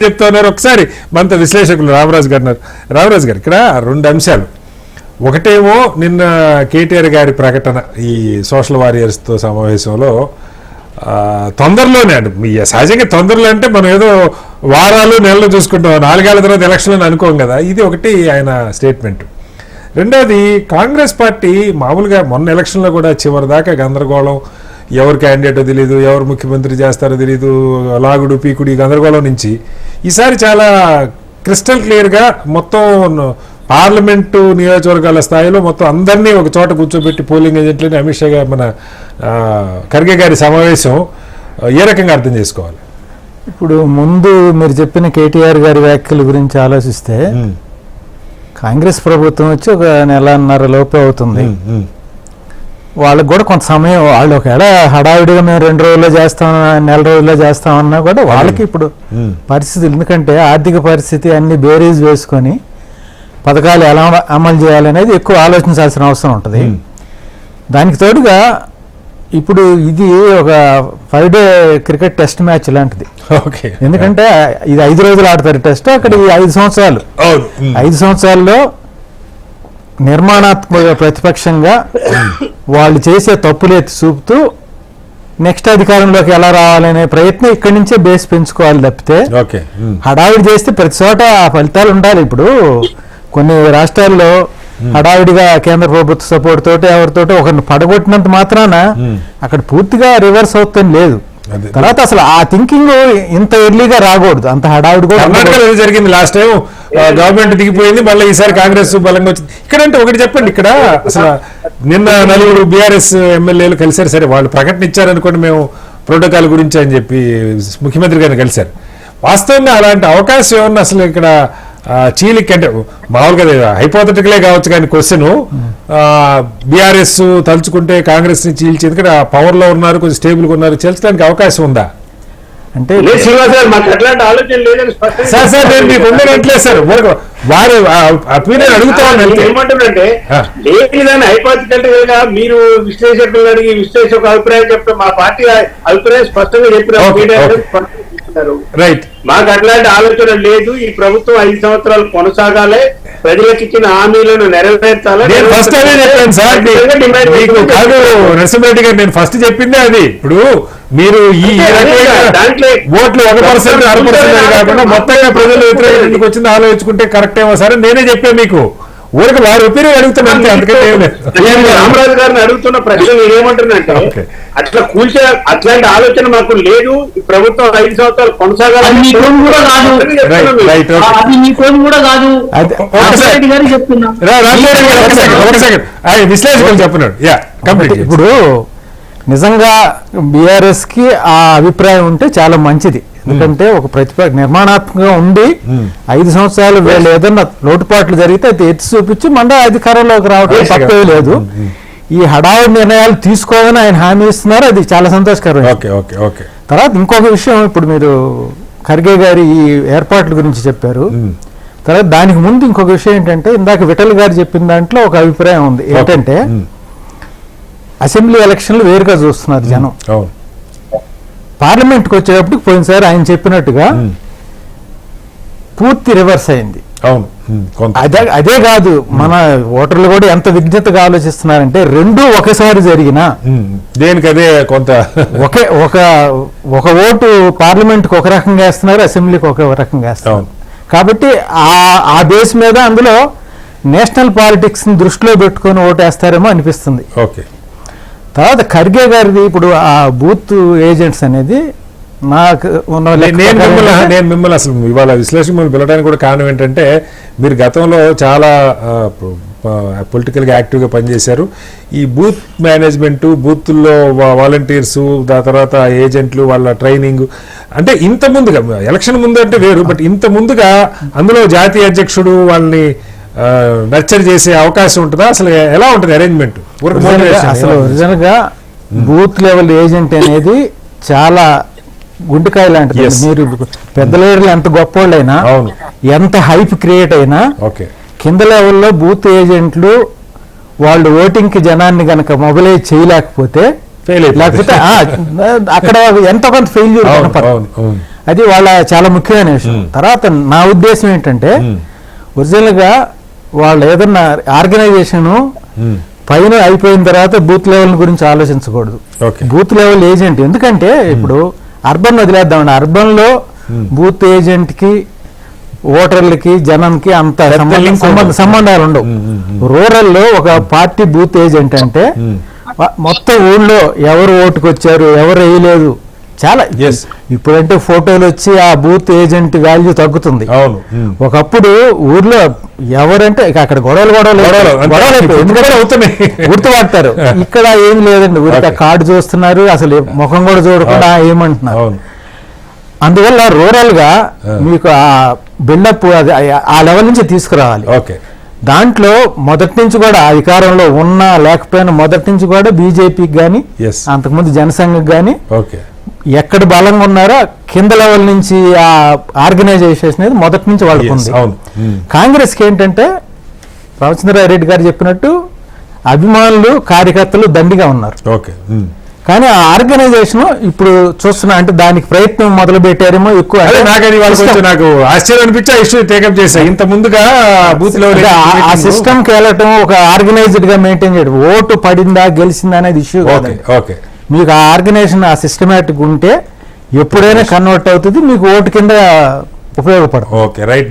చెప్తా ఉన్నారు. ఒకసారి మనతో విశ్లేషకులు రామరాజు గారు ఇక్కడ రెండు అంశాలు. ఒకటేమో నిన్న కేటీఆర్ గారి ప్రకటన ఈ సోషల్ వారియర్స్తో సమావేశంలో తొందరలోనే అండి, సహజంగా తొందరలో అంటే మనం ఏదో వారాలు నెలలు చూసుకుంటాం, 4 ఏళ్ల తర్వాత ఎలక్షన్లు అనుకోం కదా. ఇది ఒకటి ఆయన స్టేట్మెంట్. రెండోది కాంగ్రెస్ పార్టీ మామూలుగా మొన్న ఎలక్షన్లో కూడా చివరి దాకా గందరగోళం, ఎవరు క్యాండిడేటో తెలియదు, ఎవరు ముఖ్యమంత్రి చేస్తారో తెలియదు, లాగుడు పీకుడి గందరగోళం నుంచి ఈసారి చాలా క్రిస్టల్ క్లియర్గా మొత్తం పార్లమెంటు నియోజకవర్గాల స్థాయిలో మొత్తం అందరినీ ఒక చోట కూర్చోబెట్టి పోలింగ్ ఏజెంట్లని అమిత్ షా గారు మన ఖర్గే గారి సమావేశం ఏ రకంగా అర్థం చేసుకోవాలి? ఇప్పుడు ముందు మీరు చెప్పిన కేటీఆర్ గారి వ్యాఖ్యల గురించి ఆలోచిస్తే కాంగ్రెస్ ప్రభుత్వం వచ్చి ఒక 1.5 లోపే అవుతుంది. వాళ్ళకి కూడా కొంత సమయం, వాళ్ళు ఒకవేళ హడావిడిగా మేము 2 రోజుల్లో చేస్తాం, 1 రోజుల్లో చేస్తామన్నా కూడా వాళ్ళకి ఇప్పుడు పరిస్థితులు, ఎందుకంటే ఆర్థిక పరిస్థితి అన్ని బేరీజ్ వేసుకొని పథకాలు ఎలా అమలు చేయాలనేది ఎక్కువ ఆలోచించాల్సిన అవసరం ఉంటుంది. దానికి తోడుగా ఇప్పుడు ఇది ఒక 5-డే క్రికెట్ టెస్ట్ మ్యాచ్ లాంటిది. ఎందుకంటే ఇది 5 రోజులు ఆడతారు టెస్ట్, అక్కడ 5 సంవత్సరాలు. 5 సంవత్సరాల్లో నిర్మాణాత్మక ప్రతిపక్షంగా వాళ్ళు చేసే తప్పులు ఎత్తి చూపుతూ నెక్స్ట్ అధికారంలోకి ఎలా రావాలనే ప్రయత్నం ఇక్కడి నుంచే బేస్ పెంచుకోవాలి తప్పితే హడావిడి చేస్తే ప్రతి చోట ఆ ఫలితాలు ఉండాలి. ఇప్పుడు కొన్ని రాష్ట్రాల్లో హడావిడిగా కేంద్ర ప్రభుత్వ సపోర్ట్ తోటి ఎవరితోటి ఒకరిని పడగొట్టినంత మాత్రాన అక్కడ పూర్తిగా రివర్స్ అవుతుంది లేదు. తర్వాత అసలు ఆ థింకింగ్ ఇంత ఎర్లీగా రాకూడదు, అంత హడావిడి కూడా జరిగింది. లాస్ట్ టైం గవర్నమెంట్ దిగిపోయింది, మళ్ళీ ఈసారి కాంగ్రెస్ బలంగా వచ్చింది. ఇక్కడంటే ఒకటి చెప్పండి, ఇక్కడ అసలు నిన్న 4 బీఆర్ఎస్ ఎమ్మెల్యేలు కలిశారు. సరే, వాళ్ళు ప్రకటన ఇచ్చారనుకోండి మేము ప్రోటోకాల్ గురించి అని చెప్పి ముఖ్యమంత్రి గారిని కలిశారు. వాస్తవంగా అలాంటి అవకాశం ఏమన్నా అసలు ఇక్కడ చీలిక్ అంటే మామూలుగా హైపోథెటికలే కావచ్చు కానీ క్వశ్చన్, బీఆర్ఎస్ తలుచుకుంటే కాంగ్రెస్ ని చీల్చి, ఎందుకంటే పవర్ లో ఉన్నారు, కొంచెం స్టేబుల్గా ఉన్నారు, చీల్చడానికి అవకాశం ఉందా అంటే? సార్ నేను మీకు ఉండనట్లేదు సార్, వారి ఒపీనియన్ అడుగుతామంటే లేదని హైపోథెటికల్ గా మీరు విశ్లేషకులు అడిగి విశ్లేషక అభిప్రాయం చెప్తే మా పార్టీ అభిప్రాయం స్పష్టంగా చెప్పిన రైట్. మాకు అట్లాంటి ఆలోచన లేదు. ఈ ప్రభుత్వం 5 సంవత్సరాలు కొనసాగాలి, ప్రజలకు ఇచ్చిన హామీలను నెరవేర్చాలి. నేను ఫస్ట్ అదే చెప్పాను సార్, నరసింహారెడ్డి గారు, నేను ఫస్ట్ చెప్పిందే అది. ఇప్పుడు మీరు ఈ దాంట్లో ఓట్లు 1% 6% కాకుండా మొత్తంగా ప్రజలు వ్యతిరేకంగా వచ్చింది ఆలోచించుకుంటే కరెక్ట్ ఏమో సార్ నేనే చెప్పాను మీకు. ఊరికి వారి ఒపీనియన్ అడుగుతున్నా అంతే, అందుకంటే రామరాజు గారిని అడుగుతున్న ప్రశ్న ఏమంటున్నారంటే అట్లా కూల్చే అట్లాంటి ఆలోచన మాకు లేదు. ఈ ప్రభుత్వం 5 సంవత్సరాలు కొనసాగాలని విశ్లేషకులు చెప్తున్నాడు. ఇప్పుడు నిజంగా బీఆర్ఎస్ కి ఆ అభిప్రాయం ఉంటే చాలా మంచిది. ఎందుకంటే ఒక ప్రతిపక్ష నిర్మాణాత్మకంగా ఉండి 5 సంవత్సరాలు వీళ్ళు ఏదన్నా లోటుపాట్లు జరిగితే అది ఎత్తి చూపించి మళ్ళీ అధికారంలోకి రావడం తప్పే లేదు. ఈ హడావుడి నిర్ణయాలు తీసుకోవాలని ఆయన హామీ ఇస్తున్నారు, అది చాలా సంతోషకరం. తర్వాత ఇంకొక విషయం, ఇప్పుడు మీరు ఖర్గే గారి ఈ ఏర్పాట్ల గురించి చెప్పారు. తర్వాత దానికి ముందు ఇంకొక విషయం ఏంటంటే, ఇందాక విఠల్ గారు చెప్పిన దాంట్లో ఒక అభిప్రాయం ఉంది. ఏంటంటే అసెంబ్లీ ఎలక్షన్లు వేరుగా చూస్తున్నారు జనం. పార్లమెంట్కి వచ్చేటప్పటికి పోయినసారి ఆయన చెప్పినట్టుగా పూర్తి రివర్స్ అయింది. అదే కాదు, మన ఓటర్లు కూడా ఎంత విజ్ఞతగా ఆలోచిస్తున్నారంటే 2 ఒకేసారి జరిగినా దేనికదే కొంత ఒక ఓటు పార్లమెంట్కి ఒక రకంగా వేస్తున్నారు, అసెంబ్లీకి ఒక రకంగా వేస్తున్నారు. కాబట్టి ఆ బేస్ మీద అందులో నేషనల్ పాలిటిక్స్ ని దృష్టిలో పెట్టుకొని ఓటు వేస్తారేమో అనిపిస్తుంది. తర్వాత ఖర్గే గారిది ఇప్పుడు ఆ బూత్ ఏజెంట్స్ అనేది నాకు నేను మిమ్మల్ని అసలు ఇవాళ విశ్లేషణ మిమ్మల్ని పిలవడానికి కూడా కారణం ఏంటంటే, మీరు గతంలో చాలా పొలిటికల్గా యాక్టివ్గా పనిచేశారు. ఈ బూత్ మేనేజ్మెంట్, బూత్ల్లో వాలంటీర్స్, దాని తర్వాత ఏజెంట్లు, వాళ్ళ ట్రైనింగ్, అంటే ఇంత ముందుగా ఎలక్షన్ ముందు అంటే వేరు, బట్ ఇంత ముందుగా అందులో జాతీయ అధ్యక్షుడు వాళ్ళని నర్చర్ చేసే అవకాశం ఉంటుందా? అసలు ఎలా ఉంటుంది అరేంజ్మెంట్? అసలు నిజంగా బూత్ లెవెల్ ఏజెంట్ అనేది చాలా గుండెకాయ లాంటిది. మీరు పెద్ద లీడర్లు ఎంత గొప్పోళ్ళైనా, ఎంత హైప్ క్రియేట్ అయినా, కింద లెవెల్లో బూత్ ఏజెంట్లు వాళ్ళు ఓటింగ్ కి జనాన్ని గనక మొబిలైజ్ చేయలేకపోతే, లేకపోతే అక్కడ ఎంత కొంత ఫెయిల్యూర్ కనపడదు. అది వాళ్ళ చాలా ముఖ్యమైన విషయం. తర్వాత నా ఉద్దేశం ఏంటంటే ఒరిజినల్ గా వాళ్ళు ఏదన్నా ఆర్గనైజేషన్ పైన అయిపోయిన తర్వాత బూత్ లెవెల్ గురించి ఆలోచించకూడదు. ఓకే. బూత్ లెవెల్ ఏజెంట్ ఎందుకంటే ఇప్పుడు అర్బన్ వదిలేద్దామండి, అర్బన్ లో బూత్ ఏజెంట్ కి ఓటర్లకి జనంకి అంత సంబంధాలు ఉండవు. రూరల్ లో ఒక పార్టీ బూత్ ఏజెంట్ అంటే మొత్తం ఊళ్ళో ఎవరు ఓటుకు వచ్చారు ఎవరు వేయలేదు చాలా. ఇప్పుడంటే ఫోటోలు వచ్చి ఆ బూత్ ఏజెంట్ వాల్యూ తగ్గుతుంది. అవును. ఒకప్పుడు ఊర్లో ఎవరంటే ఇక అక్కడ గొడవలు గుర్తుపడతారు. ఇక్కడ ఏం లేదండి, ఊరికే కార్డు చూస్తున్నారు, అసలు ముఖం కూడా చూడకుండా ఏమంటున్నారు. అందువల్ల రూరల్ గా మీకు ఆ బిల్డప్ ఆ లెవెల్ నుంచి తీసుకురావాలి. ఓకే. దాంట్లో మొదటి నుంచి కూడా అధికారంలో ఉన్నా లేకపోయినా మొదటి నుంచి కూడా బీజేపీకి కానీ అంతకుముందు జనసంఘకి కానీ ఎక్కడ బలంగా ఉన్నారో కింద లెవెల్ నుంచి ఆ ఆర్గనైజేషన్ అనేది మొదటి నుంచి వాళ్ళకు ఉంది. కాంగ్రెస్కి ఏంటంటే రామచంద్రారెడ్డి గారు చెప్పినట్టు అభిమానులు కార్యకర్తలు దండిగా ఉన్నారు. కానీ ఆ ఆర్గనైజేషన్ ఇప్పుడు చూస్తున్నా అంటే దానికి ప్రయత్నం మొదలు పెట్టారేమో ఎక్కువ. నాకు ఆశ్చర్యం అనిపించి ఆ ఇష్యూ టేకప్ చేశా. ఇంత ముందుగా బూత్ లో ఆ సిస్టమ్ కి వెళ్ళటం ఒక ఆర్గనైజ్డ్ గా మెయింటైన్ చేయడం, ఓటు పడిందా గెలిచిందా అనేది ఇష్యూ కాదు. మీకు ఆ ఆర్గనైజేషన్ ఆ సిస్టమేటిక్ ఉంటే ఎప్పుడైనా కన్వర్ట్ అవుతుంది, మీకు ఓటు కింద ఉపయోగపడుతుంది. Okay, right.